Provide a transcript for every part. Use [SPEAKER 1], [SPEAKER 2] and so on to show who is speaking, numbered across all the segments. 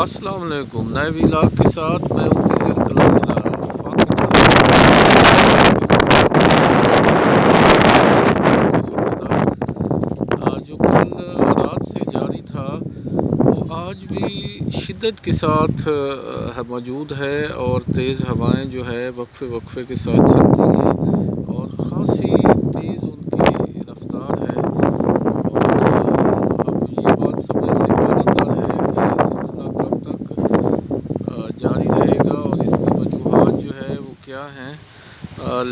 [SPEAKER 1] السلام علیکم، نئے ویلاگ کے ساتھ میں ہوں خضر کلاسرا وفاقی جو کل رات سے جاری تھا وہ آج بھی شدت کے ساتھ موجود ہے، اور تیز ہوائیں جو ہے وقفے وقفے کے ساتھ چلتی ہیں اور خاصی تیز ان کی رفتار ہے۔ اور اب یہ بات سمجھ سے باہر ہے کہ یہ سلسلہ کب تک جاری رہے گا اور اس کی وجوہات جو ہے وہ کیا ہیں،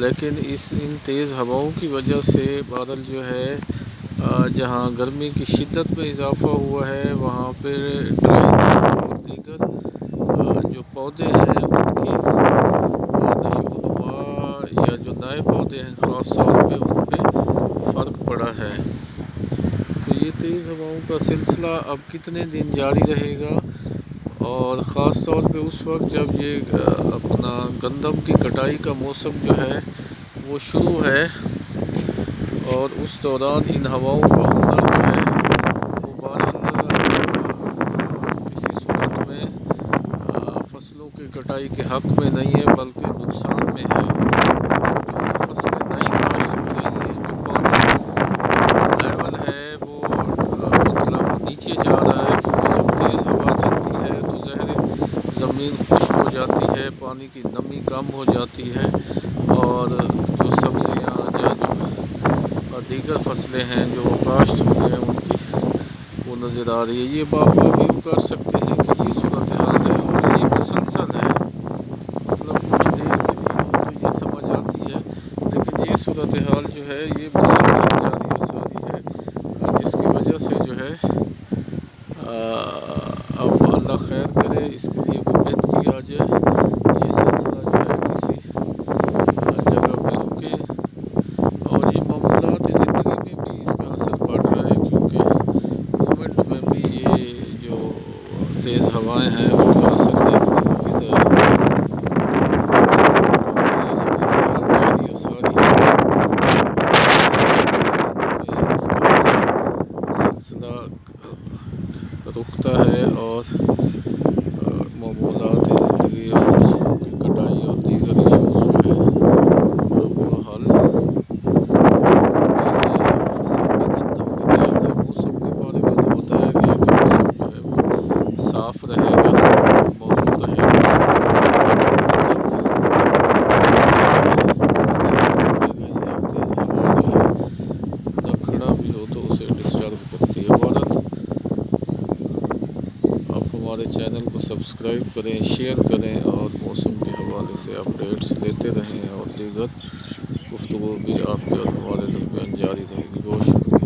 [SPEAKER 1] لیکن ان تیز ہواؤں کی وجہ سے بادل جو ہے جہاں گرمی کی شدت میں اضافہ ہوا ہے وہاں پہ ڈرائی اور دیگر جو پودے ہیں ان کی نشو و نما یا جو نئے پودے ہیں خاص طور پہ ان پہ فرق پڑا ہے۔ تو یہ تیز ہواؤں کا سلسلہ اب کتنے دن جاری رہے گا، اور خاص طور پہ اس وقت جب یہ اپنا گندم کی کٹائی کا موسم جو ہے وہ شروع ہے، اور اس دوران ان ہواؤں کا ہونا جو ہے وہ بہرحال کسی صورت میں فصلوں کی کٹائی کے حق میں نہیں ہے بلکہ نقصان میں ہے۔ جو فصلیں نئی کاشت ہو رہی ہیں، جو پانی لیول ہے وہ مطلب نیچے جا رہا ہے، کیونکہ جب تیز ہوا چلتی ہے تو ظاہر زمین خشک ہو جاتی ہے، پانی کی نمی کم ہو جاتی ہے، اور جو سبزیاں یا جو دیگر فصلیں ہیں جو کاشت ہوئی ہیں ان کی وہ نظر آ رہی ہے۔ یہ باقی بھی کر سکتے ہیں کہ یہ صورتحال ہے اور یہ مسلسل ہے، مطلب کچھ دیر کے لیے ہو تو یہ سمجھ آتی ہے، لیکن یہ صورتحال جو ہے یہ مسلسل جاری و ساری ہے، جس کی وجہ سے جو ہے اب اللہ خیر کرے، اس کے لیے کوئی بہتری آ جائے، یہ سلسلہ جو ہے کسی جگہ پہ رکے، اور یہ معمولات زندگی میں بھی اس کا اثر پڑ رہا ہے، کیونکہ مومنٹ میں بھی یہ جو تیز ہوائیں ہیں ان کا اثر دیکھنے کو مل رہا ہے۔ یہ صورتحال جاری و ساری ہے، اس کا سلسلہ رکتا ہے، اور معمولات زندگی اور فصلوں کی کٹائی اور دیگر ایشوز جو ہے وہ حل ہوتے ہیں، اور فصل بھی گندم کی تیار ہے۔ موسم کے بارے میں تو بتایا گیا کہ موسم جو ہے وہ صاف رہے گا، موزوں رہے گا، جب تک تیز ہوا جو ہے نہ کھڑا بھی ہو تو اسے ڈسٹرب کرتی ہے۔ بہرحال آپ ہمارے چینل کو سبسکرائب کریں، شیئر کریں، اور موسم کے حوالے سے اپڈیٹس لیتے رہیں، اور دیگر گفتگو بھی آپ کے اور ہمارے درمیان جاری رہے گی۔ بہت شکریہ۔